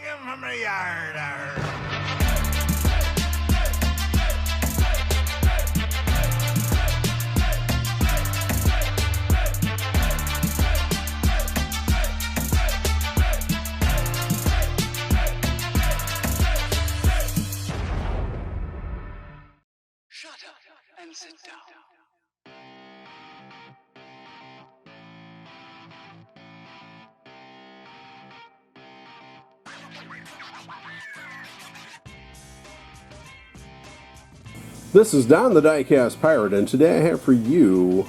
him from the yard. Shut up and sit down. This is Don the Diecast Pirate, and today I have for you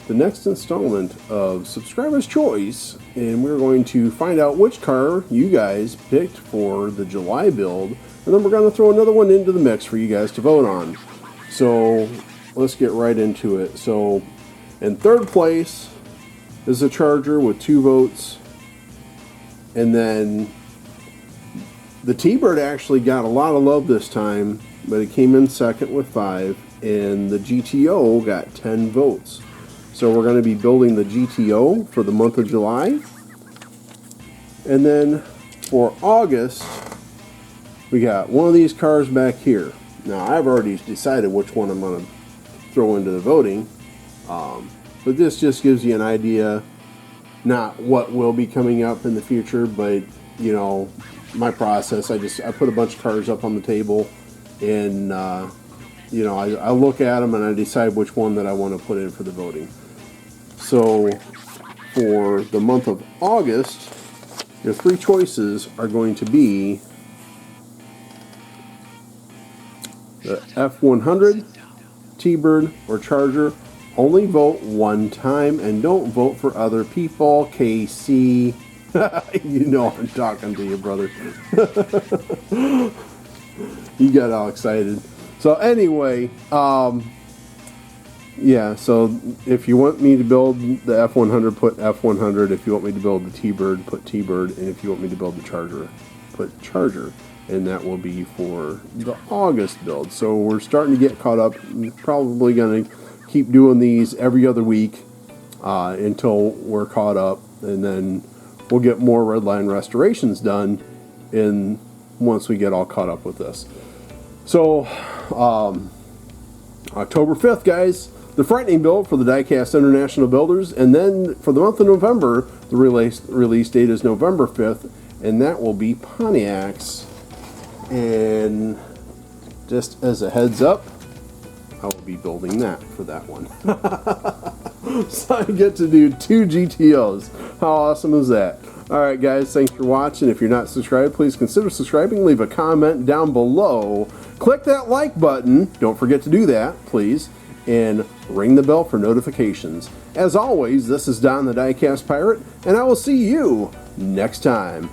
the next installment of Subscriber's Choice, and we're going to find out which car you guys picked for the July build, and then we're going to throw another one into the mix for you guys to vote on. So let's get right into it. So in third place is the Charger with 2 votes, and then the T-Bird actually got a lot of love this time, but it came in second with 5, and the GTO got 10 votes. So we're going to be building the GTO for the month of July. And then for August, we got one of these cars back here. Now, I've already decided which one I'm going to throw into the voting, but this just gives you an idea, not what will be coming up in the future, but, you know, my process. I put a bunch of cars up on the table, and you know, I look at them and I decide which one that I want to put in for the voting. So for the month of August, your 3 choices are going to be the F100, T-Bird, or Charger. Only vote one time and don't vote for other people. KC, you know I'm talking to you, brother. You got all excited. So anyway, yeah, so if you want me to build the F100, put F100. If you want me to build the T-Bird, put T-Bird. And if you want me to build the Charger, put Charger. And that will be for the August build. So we're starting to get caught up. Probably going to keep doing these every other week until we're caught up. And then we'll get more Redline restorations done once we get all caught up with this. So, October 5th, guys, the Frightening build for the Diecast International Builders. And then for the month of November, the release date is November 5th, and that will be Pontiacs. And just as a heads up, I will be building that for that one. So I get to do 2 GTOs. How awesome is that? Alright guys, thanks for watching. If you're not subscribed, please consider subscribing. Leave a comment down below. Click that like button. Don't forget to do that, please. And ring the bell for notifications. As always, this is Don the Diecast Pirate, and I will see you next time.